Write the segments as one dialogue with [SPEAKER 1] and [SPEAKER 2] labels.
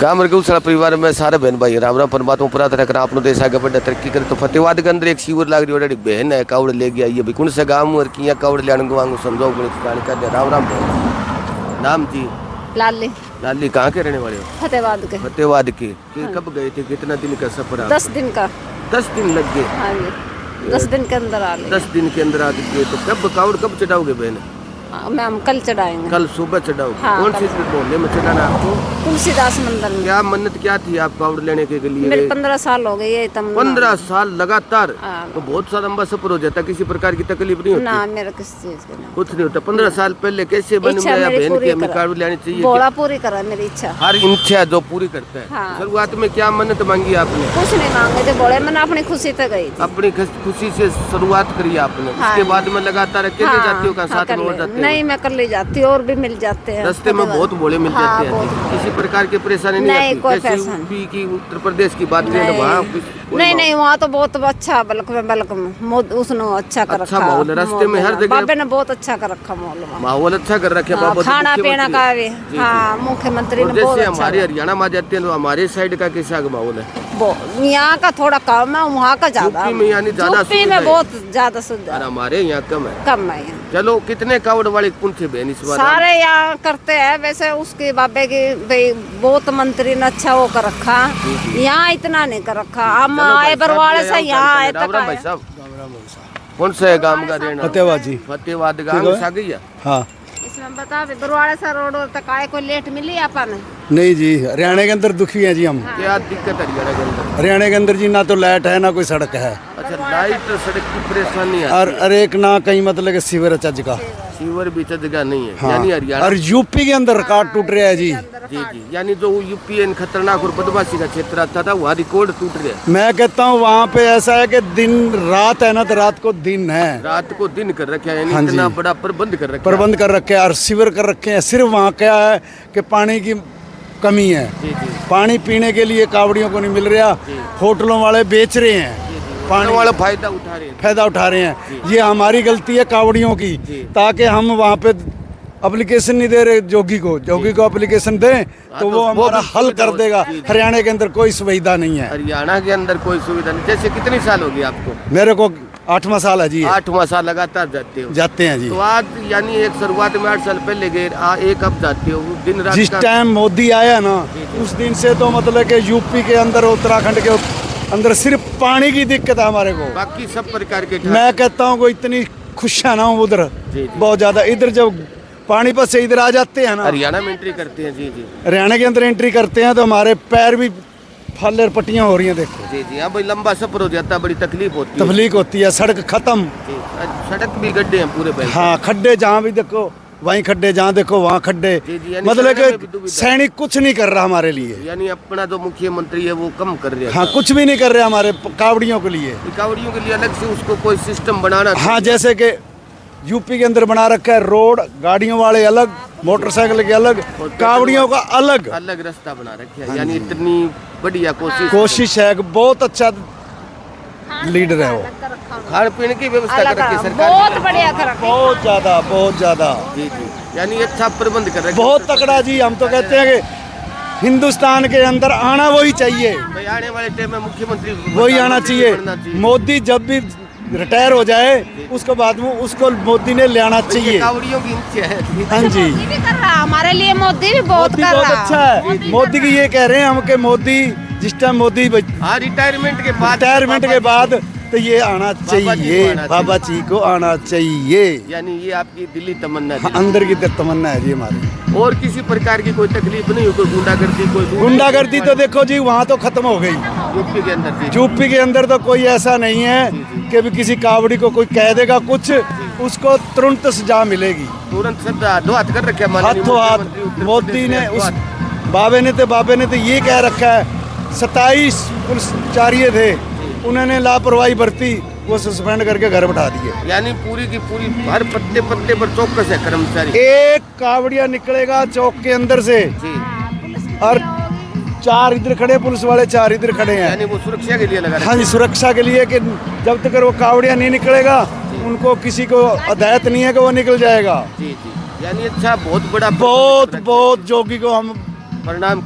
[SPEAKER 1] गांव गौशाला परिवार में सारे बहन भाई राम राम परमात्मा प्रार्थना कर आपनो देश आगे बढ़े तरक्की करे। तो फतेहबाद के अंदर एक शिविर लाग रही है, बहन है कावड़ ले गया ये कौन सा गाँव और किया कावड़ ले वांगू समझाओ कर राम राम बहन। नाम जी
[SPEAKER 2] लाली।
[SPEAKER 1] लाली कहाँ के रहने वाले हो?
[SPEAKER 2] फतेहबाद के।
[SPEAKER 1] फतेहबाद के। कब गए थे, कितना दिन का सफर?
[SPEAKER 2] 10 दिन का।
[SPEAKER 1] 10 दिन लग गए?
[SPEAKER 2] हाँ जी, 10 दिन के अंदर आ गए।
[SPEAKER 1] 10 दिन के अंदर आ गए। तो कब कावड़ कब चढ़ाओगे बहन?
[SPEAKER 2] मैम कल चढ़ाएंगे।
[SPEAKER 1] कल सुबह चढ़ाओगे?
[SPEAKER 2] हाँ,
[SPEAKER 1] कौन सी मोहल्ले में चढ़ाना आपको?
[SPEAKER 2] तुलसीदास मंदिर में।
[SPEAKER 1] क्या मन्नत क्या थी आप कावड़ लेने के लिए?
[SPEAKER 2] मेरे 15 साल हो गए ये तम।
[SPEAKER 1] 15 साल लगातार?
[SPEAKER 2] हाँ।
[SPEAKER 1] तो बहुत सा लंबा सफर हो जाता, किसी प्रकार की तकलीफ नहीं होती?
[SPEAKER 2] ना मेरा किसी चीज का नहीं।
[SPEAKER 1] कुछ नहीं होता। 15 साल पहले कैसे बन
[SPEAKER 2] इच्छा
[SPEAKER 1] गया
[SPEAKER 2] मेरी
[SPEAKER 1] बहन
[SPEAKER 2] पूरी
[SPEAKER 1] की हमें
[SPEAKER 2] करा।
[SPEAKER 1] कावड़ लेनी चाहिए?
[SPEAKER 2] बोला पूरी करा मेरी इच्छा।
[SPEAKER 1] हर इच्छा जो पूरी करता है।
[SPEAKER 2] हाँ।
[SPEAKER 1] शुरुआत में क्या मन्नत मांगी आपने?
[SPEAKER 2] कुछ नहीं मांगे थे, बोले मैंने अपनी खुशी तक गई थी।
[SPEAKER 1] अपनी खुशी से शुरुआत करी आपने।
[SPEAKER 2] हाँ।
[SPEAKER 1] उसके बाद में लगातार अकेले जाती हो? साथ में और जाते हो?
[SPEAKER 2] नहीं मैं कर ले जाती हूँ, और भी मिल जाते हैं
[SPEAKER 1] रास्ते में बहुत बोले मिल
[SPEAKER 2] हाँ,
[SPEAKER 1] जाते हैं।
[SPEAKER 2] बहुत।
[SPEAKER 1] किसी प्रकार की परेशानी नहीं
[SPEAKER 2] नहीं,
[SPEAKER 1] आती?
[SPEAKER 2] कोई
[SPEAKER 1] जैसे
[SPEAKER 2] परेशानी।
[SPEAKER 1] यूपी की उत्तर प्रदेश की बात करें तो
[SPEAKER 2] नहीं।
[SPEAKER 1] वहाँ
[SPEAKER 2] नहीं वहाँ तो बहुत अच्छा बल्कि उसने अच्छा कर
[SPEAKER 1] अच्छा
[SPEAKER 2] रखा।
[SPEAKER 1] माहौल है। रास्ते में हर जगह
[SPEAKER 2] बाबे ने बहुत अच्छा कर रखा
[SPEAKER 1] माहौल अच्छा कर रखे।
[SPEAKER 2] हाँ,
[SPEAKER 1] बाबा
[SPEAKER 2] खाना पीना का भी।
[SPEAKER 1] जी,
[SPEAKER 2] हाँ मुख्यमंत्री ने बहुत
[SPEAKER 1] जैसे
[SPEAKER 2] अच्छा
[SPEAKER 1] हमारे हरियाणा में जाते हैं तो हमारे साइड का कैसा माहौल है?
[SPEAKER 2] यहाँ का थोड़ा कम है, वहाँ का ज्यादा।
[SPEAKER 1] यूपी में यानी ज्यादा
[SPEAKER 2] यूपी में बहुत ज्यादा सुविधा।
[SPEAKER 1] और हमारे यहाँ कम है।
[SPEAKER 2] कम है यहाँ।
[SPEAKER 1] चलो कितने कावड़ वाले कौन थे बहन इस बार?
[SPEAKER 2] सारे यहाँ करते हैं वैसे। उसके बाबे की भाई बहुत मंत्री ने अच्छा वो कर रखा, यहाँ इतना नहीं कर रखा। हम आए बरवाड़े से यहाँ आए तक
[SPEAKER 1] भाई साहब। कौन सा है गाँव का रहना?
[SPEAKER 3] फतेहबाद जी।
[SPEAKER 1] फतेहबाद गाँव से आ गई है?
[SPEAKER 3] हाँ
[SPEAKER 2] इसमें बता बरवाड़े से रोड तक आए, कोई लेट मिली अपन?
[SPEAKER 3] नहीं जी, हरियाणा के अंदर दुखी हैं जी हम।
[SPEAKER 1] क्या दिक्कत है हरियाणा के अंदर?
[SPEAKER 3] हरियाणा के अंदर जी ना तो लाइट है ना कोई सड़क है।
[SPEAKER 1] अच्छा, लाइट और सड़क की परेशानी है।
[SPEAKER 3] और एक ना कहीं मतलब कि सीवर चज का।
[SPEAKER 1] सीवर भी जगह नहीं है।
[SPEAKER 3] हाँ।
[SPEAKER 1] यानी हरियाणा
[SPEAKER 3] और यूपी के अंदर रिकॉर्ड टूट रहा है जी।
[SPEAKER 1] जी जी, यानी जो यूपी खतरनाक और बदमाशी का क्षेत्र आता था वहाँ रिकॉर्ड टूट रहा है।
[SPEAKER 3] मैं कहता हूँ वहाँ पे ऐसा है कि दिन रात है ना, तो रात को दिन है।
[SPEAKER 1] रात को दिन कर रखे हैं, यानी
[SPEAKER 3] हाँ जी।
[SPEAKER 1] इतना बड़ा प्रबंध कर रखे हैं।
[SPEAKER 3] प्रबंध कर रखे हैं और सीवर कर रखे हैं। सिर्फ वहाँ क्या है कि पानी की कमी है।
[SPEAKER 1] जी जी,
[SPEAKER 3] पानी पीने के लिए कावड़ियों को नहीं मिल रहा। होटलों वाले बेच रहे हैं,
[SPEAKER 1] पानी वाला फायदा उठा रहे हैं।
[SPEAKER 3] फायदा उठा रहे हैं। ये हमारी गलती है कावड़ियों की, ताकि हम वहाँ पे एप्लीकेशन नहीं दे रहे जोगी को एप्लीकेशन दें तो वो हमारा हल कर देगा। हरियाणा के अंदर कोई सुविधा नहीं है।
[SPEAKER 1] हरियाणा के अंदर कोई सुविधा नहीं। जैसे कितनी साल होगी आपको?
[SPEAKER 3] मेरे को 8वां साल है जी।
[SPEAKER 1] 8वां साल लगातार जाते हो?
[SPEAKER 3] जाते हैं जी।
[SPEAKER 1] तो आज यानी एक शुरुआत में 8 साल पहले गए, एक अब जाते हो दिन रात?
[SPEAKER 3] जिस टाइम मोदी आया ना उस दिन से तो मतलब कि यूपी के अंदर उत्तराखंड के अंदर सिर्फ पानी की दिक्कत है हमारे को।
[SPEAKER 1] बाकी सब प्रकार के
[SPEAKER 3] मैं कहता हूँ कोई इतनी खुश है ना उधर बहुत ज्यादा। इधर जब पानीपत से इधर आ जाते हैं ना,
[SPEAKER 1] हरियाणा में एंट्री करते हैं। जी जी,
[SPEAKER 3] हरियाणा के अंदर एंट्री करते हैं तो हमारे पैर भी फल और पट्टियां हो रही हैं। देखो
[SPEAKER 1] जी जी, हाँ भाई लंबा सफर हो जाता है, बड़ी तकलीफ होती है।
[SPEAKER 3] तकलीफ होती है। सड़क खत्म।
[SPEAKER 1] जी, सड़क भी गड्ढे हैं पूरे पहले।
[SPEAKER 3] हाँ खड्डे जहाँ भी देखो वहीं खड्डे, जहाँ देखो वहाँ खड्डे।
[SPEAKER 1] जी जी, यानी
[SPEAKER 3] मतलब
[SPEAKER 1] चलने में भी
[SPEAKER 3] कि
[SPEAKER 1] दुविधा।
[SPEAKER 3] सैनिक कुछ नहीं कर रहा हमारे लिए।
[SPEAKER 1] यानी अपना जो मुख्यमंत्री है वो कम कर रहे हैं।
[SPEAKER 3] हाँ कुछ भी नहीं कर रहे हमारे कावड़ियों के लिए।
[SPEAKER 1] कावड़ियों के लिए अलग से उसको कोई सिस्टम बनाना।
[SPEAKER 3] हाँ जैसे कि यूपी के अंदर बना रखा है रोड, गाड़ियों वाले अलग, मोटरसाइकिल के अलग, कावड़ियों का अलग
[SPEAKER 1] अलग रास्ता बना रखे है। यानी इतनी बढ़िया
[SPEAKER 3] कोशिश है कि बहुत अच्छा लीडर है वो।
[SPEAKER 1] खाने पीने की व्यवस्था कर रखी है सरकार
[SPEAKER 2] बहुत
[SPEAKER 1] ने।
[SPEAKER 2] बढ़िया कर रखा।
[SPEAKER 3] बहुत ज्यादा बहुत ज्यादा
[SPEAKER 1] जी जी, यानी अच्छा प्रबंध कर रखे हैं।
[SPEAKER 3] बहुत तकड़ा जी। हम तो कहते हैं कि हिंदुस्तान के अंदर आना वही चाहिए,
[SPEAKER 1] भाई आने वाले टाइम में मुख्यमंत्री
[SPEAKER 3] वही आना चाहिए। मोदी जब भी रिटायर हो जाए उसके बाद में उसको मोदी ने ले आना चाहिए।
[SPEAKER 1] कावड़ियों की इच्छा है।
[SPEAKER 3] हाँ जी,
[SPEAKER 2] मोदी भी कर रहा हमारे लिए, मोदी भी बहुत
[SPEAKER 3] मोदी
[SPEAKER 2] कर
[SPEAKER 3] बहुत
[SPEAKER 2] रहा।
[SPEAKER 3] अच्छा है। मोदी की ये कह रहे हैं हम कि मोदी जिस टाइम मोदी
[SPEAKER 1] हाँ, रिटायरमेंट के बाद
[SPEAKER 3] तो ये आना चाहिए, बाबा जी को आना चाहिए।
[SPEAKER 1] यानी ये आपकी दिल्ली तमन्ना है।
[SPEAKER 3] अंदर की तमन्ना है जी हमारी।
[SPEAKER 1] और किसी प्रकार की कोई तकलीफ नहीं हो? कोई गुंडागर्दी कोई
[SPEAKER 3] गुंडागर्दी तो देखो जी वहाँ तो खत्म हो गई।
[SPEAKER 1] यूपी के अंदर? जी,
[SPEAKER 3] यूपी के अंदर तो कोई ऐसा नहीं है कि भी किसी कावड़ी को कोई कह देगा कुछ, उसको तुरंत सजा मिलेगी।
[SPEAKER 1] तुरंत सब दो हाथ कर रखे हैं
[SPEAKER 3] हाथों हाथ। मोदी ने उस बाबे ने तो ये कह रखा है 27 पुलिसचार्य थे, उन्होंने लापरवाही बरती, वो सस्पेंड करके घर बैठा दिए।
[SPEAKER 1] यानी पूरी की पूरी हर पत्ते पत्ते पर चौकस है कर्मचारी।
[SPEAKER 3] एक कावड़िया निकलेगा चौक के अंदर से
[SPEAKER 1] जी,
[SPEAKER 3] और 4 इधर खड़े पुलिस वाले, 4 इधर खड़े हैं।
[SPEAKER 1] यानी वो सुरक्षा के लिए लगा
[SPEAKER 3] हाँ जी, सुरक्षा के लिए कि जब तक वो कावड़िया नहीं निकलेगा उनको किसी को हदायत नहीं है कि वो निकल जाएगा।
[SPEAKER 1] जी जी, यानी अच्छा बहुत बड़ा
[SPEAKER 3] बहुत जोगी को हम प्रणाम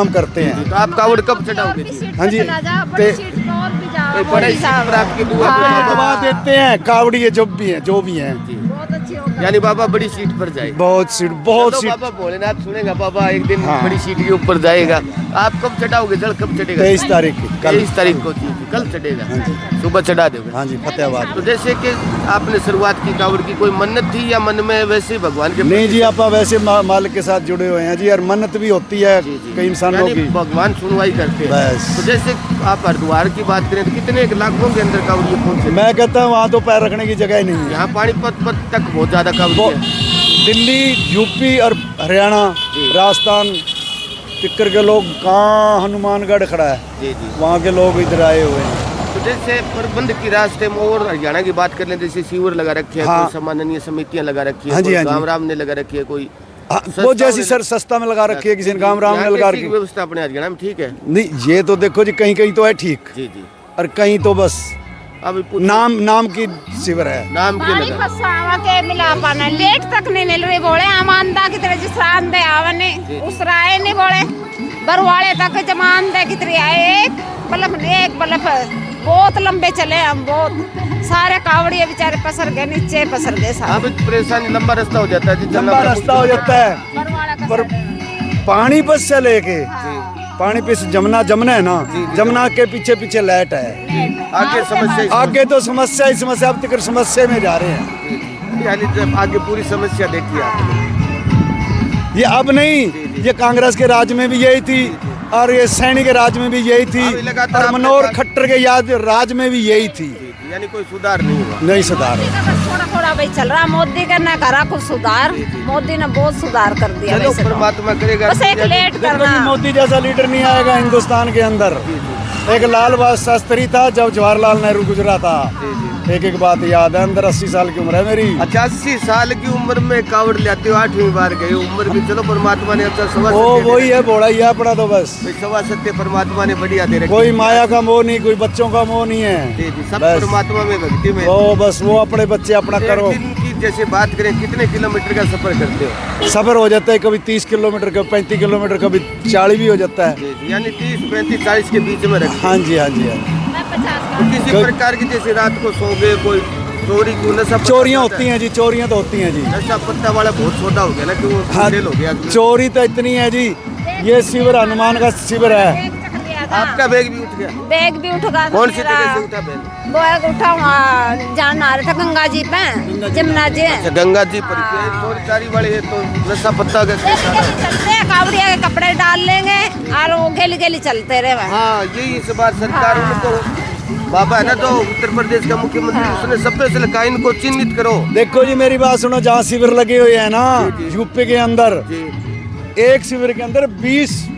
[SPEAKER 3] करते हैं।
[SPEAKER 1] तो आप कावड़ कब चढ़ाओगे जी?
[SPEAKER 3] हाँ जी,
[SPEAKER 1] कोई बड़े ईश्वर पर आपकी दुआ
[SPEAKER 2] हाँ।
[SPEAKER 3] दबा देते हैं कावड़ी है जो भी हैं
[SPEAKER 2] बहुत अच्छी हो गई।
[SPEAKER 1] यानी बाबा बड़ी सीट पर जाए।
[SPEAKER 3] बहुत
[SPEAKER 1] चलो
[SPEAKER 3] सीट
[SPEAKER 1] बाबा भोलेनाथ सुनेगा, बाबा एक दिन
[SPEAKER 3] हाँ।
[SPEAKER 1] बड़ी सीट के ऊपर जाएगा। आप कब चढ़ाओगे जल, कब चढ़ेगा?
[SPEAKER 3] 23 तारीख की कल।
[SPEAKER 1] 23 तारीख को जी, कल चढ़ेगा, सुबह चढ़ा दोगे।
[SPEAKER 3] हाँ जी, फतेहाबाद।
[SPEAKER 1] तो जैसे कि आपने शुरुआत की कावड़ की, कोई मन्नत थी या मन में वैसे ही भगवान के
[SPEAKER 3] नहीं जी, आप वैसे मालिक के साथ जुड़े हुए हैं जी, और मन्नत भी होती है
[SPEAKER 1] जी, जी।
[SPEAKER 3] कई इंसानों
[SPEAKER 1] यानी
[SPEAKER 3] की।
[SPEAKER 1] भगवान सुनवाई करते हैं।
[SPEAKER 3] बस।
[SPEAKER 1] तो जैसे आप हरिद्वार की बात करें तो कितने लाखों के अंदर कावड़िए पहुंचे?
[SPEAKER 3] मैं कहता हूँ वहाँ तो पैर रखने की जगह ही नहीं है।
[SPEAKER 1] यहाँ पानीपत तक बहुत ज्यादा कावड़िए हैं।
[SPEAKER 3] दिल्ली, यूपी और हरियाणा, राजस्थान टिक्कर के लोग कहाँ हनुमानगढ़ खड़ा है,
[SPEAKER 1] जी जी।
[SPEAKER 3] वहाँ के लोग इधर आए हुए हैं।
[SPEAKER 1] तो जैसे प्रबंध की रास्ते में और हरियाणा की बात कर लें, जैसे शिविर लगा रखे हैं,
[SPEAKER 3] हाँ।
[SPEAKER 1] कोई सम्माननीय समितियां लगा रखी है,
[SPEAKER 3] हाँ जी,
[SPEAKER 1] कोई
[SPEAKER 3] हाँ जी।
[SPEAKER 1] गाँव राम ने लगा रखी है, कोई
[SPEAKER 3] हाँ,
[SPEAKER 1] सस्ता
[SPEAKER 3] वो जैसी
[SPEAKER 1] में-
[SPEAKER 3] सर सस्ता में लगा रखी है, किसी ने गाँव राम
[SPEAKER 1] यहाँ
[SPEAKER 3] ने लगा
[SPEAKER 1] कैसी
[SPEAKER 3] रखी।
[SPEAKER 1] व्यवस्था अपने हरियाणा में ठीक है?
[SPEAKER 3] नहीं, ये तो देखो जी, कहीं कहीं तो है ठीक,
[SPEAKER 1] जी जी।
[SPEAKER 3] और कहीं तो बस
[SPEAKER 1] अब
[SPEAKER 3] नाम की शिविर है।
[SPEAKER 1] नाम के
[SPEAKER 2] पानी
[SPEAKER 1] लगा
[SPEAKER 2] फसावा के मिला पाना लेट तक नहीं मिल रही बोले आमानदा की तरह जिसरान दे आवने उस राय नहीं बोले बरवाड़े तक जमान दे की तरह आए एक बल्ब बहुत लंबे चले हम, बहुत सारे कावड़िए बेचारे पसर गए, नीचे पसर गए सारे।
[SPEAKER 1] अब परेशानी, लंबा रास्ता हो जाता है जी, चलना
[SPEAKER 3] लंबा
[SPEAKER 1] बड़ा
[SPEAKER 3] रास्ता हो जाता है,
[SPEAKER 2] बरवाड़ा का
[SPEAKER 3] पर
[SPEAKER 2] सर-
[SPEAKER 3] पानी बस से लेके
[SPEAKER 2] हाँ।
[SPEAKER 3] पानी पे से जमुना है ना, जमुना के पीछे पीछे लाइट है।
[SPEAKER 1] आगे समस्या ही
[SPEAKER 3] आगे तो समस्या ही समस्या, अब तक समस्या में जा रहे हैं।
[SPEAKER 1] यानी जब आगे पूरी समस्या देखी आपने।
[SPEAKER 3] ये अब नहीं, ये कांग्रेस के राज में भी यही थी, और ये सैनी के राज में भी यही थी,
[SPEAKER 1] अभी लगातार
[SPEAKER 3] और
[SPEAKER 1] आपने
[SPEAKER 3] मनोहर
[SPEAKER 1] कहा-
[SPEAKER 3] खट्टर के राज में भी यही थी।
[SPEAKER 1] यानी कोई सुधार नहीं हुआ।
[SPEAKER 3] नहीं सुधार।
[SPEAKER 2] मोदी का बस थोड़ा थोड़ा भाई चल रहा, मोदी का ना करा कुछ सुधार, मोदी ने बहुत सुधार कर दिया
[SPEAKER 1] चलो
[SPEAKER 2] वैसे तो।
[SPEAKER 1] परमात्मा करेगा।
[SPEAKER 2] बस एक लेट
[SPEAKER 3] देखो जी,
[SPEAKER 2] करना।
[SPEAKER 3] मोदी जैसा लीडर नहीं आएगा हिंदुस्तान के अंदर। एक लाल बहादुर शास्त्री था जब जवाहरलाल नेहरू गुजरा था। एक बात याद है, अंदर 80 साल की उम्र है मेरी।
[SPEAKER 1] 85 साल की उम्र में कावड़ लेते हो, 8वीं बार गए, उम्र भी चलो परमात्मा ने अच्छा सवा
[SPEAKER 3] वो
[SPEAKER 1] सत्य
[SPEAKER 3] वही है, बोला ही अपना तो बस।
[SPEAKER 1] दे- सवा सत्य परमात्मा ने बढ़िया दे रखी।
[SPEAKER 3] कोई माया का मोह नहीं, कोई बच्चों का मोह नहीं
[SPEAKER 1] जी
[SPEAKER 3] है।
[SPEAKER 1] जी, सब
[SPEAKER 3] बस
[SPEAKER 1] परमात्मा में भक्ति में।
[SPEAKER 3] वो बस वो अपने बच्चे अपना
[SPEAKER 1] एक
[SPEAKER 3] करो।
[SPEAKER 1] दिन की जैसे बात करें, कितने किलोमीटर का सफर करते हो?
[SPEAKER 3] सफर हो जाता है, कभी 30 किलोमीटर, कभी 35 किलोमीटर, कभी 40 भी हो जाता है।
[SPEAKER 1] जी जी, यानी 30, 35, 40 के बीच में रखते
[SPEAKER 3] हाँ जी, हाँ जी, हाँ।
[SPEAKER 2] मैं 50
[SPEAKER 1] हो। किसी
[SPEAKER 3] कोई-
[SPEAKER 1] प्रकार की जैसे रात को सो गए, कोई चोरी को नशा पत्ता
[SPEAKER 3] चोरियाँ
[SPEAKER 1] करता
[SPEAKER 3] होती
[SPEAKER 1] है।
[SPEAKER 3] हैं जी, चोरियाँ तो होती हैं जी।
[SPEAKER 1] नशा पत्ता वाला बहुत छोटा हो गया ना, कि वो
[SPEAKER 3] हाँ,
[SPEAKER 1] फेल हो गया।
[SPEAKER 3] चोरी तो इतनी है जी। ये शिविर हनुमान का शिविर है।
[SPEAKER 2] बैग चक लिया था।
[SPEAKER 1] आपका बैग भी उठ गया?
[SPEAKER 2] बैग भी उठ गया
[SPEAKER 1] कौन सी
[SPEAKER 2] मेरा।
[SPEAKER 1] जगह से उठा बैग?
[SPEAKER 2] बैग उठा वहाँ जहाँ नहा रहा था गंगा जी पे, जमुना जी।
[SPEAKER 1] अच्छा, गंगा जी पर चोरी चारी वाले है, तो नशा पत्ता का
[SPEAKER 2] गेली गेली चलते हैं, कावड़िया के कपड़े डाल लेंगे और वो गेली गेली चलते रहे वहाँ।
[SPEAKER 1] हाँ, यही इस बार सरकार
[SPEAKER 2] हाँ।
[SPEAKER 1] उनको बाबा है ना, तो उत्तर प्रदेश का मुख्यमंत्री, उसने सबसे पहले कहा इनको चिन्हित करो।
[SPEAKER 3] देखो जी, मेरी बात सुनो, जहाँ शिविर लगे हुए हैं ना यूपी के अंदर,
[SPEAKER 1] जी
[SPEAKER 3] एक शिविर के अंदर 20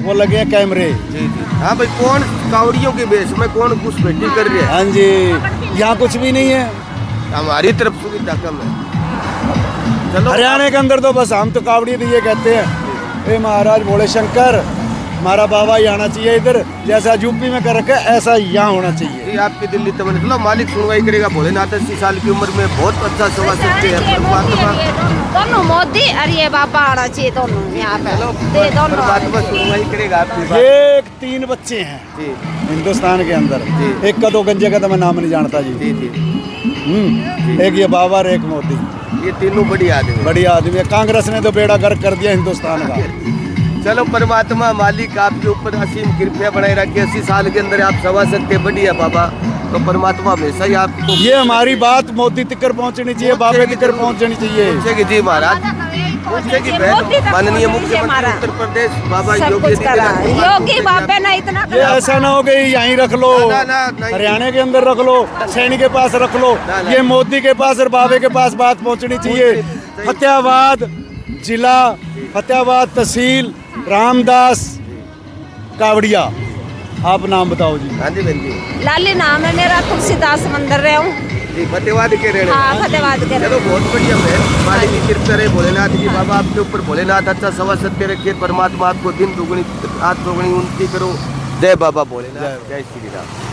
[SPEAKER 3] वो लगे हैं कैमरे।
[SPEAKER 1] जी जी। हाँ भाई, कौन कावड़ियों के बेस में कौन घुसपैठी कर रही है?
[SPEAKER 3] हाँ जी, यहाँ कुछ भी नहीं है।
[SPEAKER 1] हमारी तरफ सुविधा कम है। चलो
[SPEAKER 3] हरियाणा के अंदर तो बस हम तो कावड़ी भी ये कहते हैं, ए महाराज भोले शंकर, हमारा बाबा ही आना चाहिए इधर, जैसा यूपी में कर रखा है ऐसा यहाँ होना चाहिए।
[SPEAKER 1] जी, आपकी दिल्ली तमन्ना, चलो मालिक सुनवाई करेगा। भोलेनाथ 80 साल की उम्र में बहुत अच्छा सवा सकते हैं
[SPEAKER 2] ये मोदी
[SPEAKER 1] परमात्मा।
[SPEAKER 2] और ये दोनों मोदी और ये बाबा आना चाहिए दोनों यहाँ पे।
[SPEAKER 1] चलो
[SPEAKER 2] ये दोनों आने
[SPEAKER 1] परमात्मा
[SPEAKER 2] चाहिए।
[SPEAKER 1] सुनवाई करेगा आपकी बात।
[SPEAKER 3] ये 3 बच्चे हैं
[SPEAKER 1] जी
[SPEAKER 3] हिंदुस्तान के अंदर।
[SPEAKER 1] जी।
[SPEAKER 3] एक का तो गंजे का तो मैं नाम नहीं जानता जी।
[SPEAKER 1] जी जी।
[SPEAKER 3] एक ये बाबा और एक मोदी।
[SPEAKER 1] ये तीनों बड़ी आदमी।
[SPEAKER 3] बढ़िया आदमी है। कांग्रेस ने तो बेड़ा गर्क कर दिया हिंदुस्तान का।
[SPEAKER 1] चलो परमात्मा मालिक आपके ऊपर असीम कृपया बनाए रखे। 80 साल के अंदर आप सवा सकते बढ़िया बाबा, तो परमात्मा हमेशा ही आपको
[SPEAKER 3] ये हमारी बात मोदी तक पहुंचनी चाहिए, बाबे तक पहुंचनी चाहिए।
[SPEAKER 1] पूछेगी जी महाराज, पूछेगी बहन।
[SPEAKER 2] मोदी तक
[SPEAKER 1] माननीय
[SPEAKER 2] पहुंचनी चाहिए
[SPEAKER 1] मुख्यमंत्री
[SPEAKER 2] हमारा।
[SPEAKER 1] उत्तर प्रदेश बाबा
[SPEAKER 2] सब
[SPEAKER 1] योगी
[SPEAKER 2] कुछ करा
[SPEAKER 1] आदित्यनाथ,
[SPEAKER 2] योगी बाबे ने इतना
[SPEAKER 3] ये
[SPEAKER 2] करा।
[SPEAKER 3] ऐसा ना हो गई यहीं रख लो,
[SPEAKER 1] ना, ना, नहीं।
[SPEAKER 3] हरियाणा के अंदर रख लो, सैनी के पास रख लो,
[SPEAKER 1] ना, ना।
[SPEAKER 3] ये मोदी के पास और बाबे के पास बात पहुंचनी चाहिए। फतेहाबाद जिला, फतेहाबाद तहसील, रामदास कावड़िया। आप नाम बताओ जी।
[SPEAKER 1] हाँ जी बहन जी।
[SPEAKER 2] लाली नाम है मेरा, तुलसीदास मंदिर रहे हूँ।
[SPEAKER 1] जी, फतेहाबाद के रहने
[SPEAKER 2] हाँ, फतेहाबाद के
[SPEAKER 1] चलो बहुत बढ़िया बहन, मालिक की कृपा रहे भोलेनाथ जी। बाबा आपके ऊपर भोलेनाथ अच्छा सवा सत्य रखे। परमात्मा आपको दिन दुगुनी रात दोगुनी उन्नति करो। जय बाबा भोलेनाथ, जय श्री राम।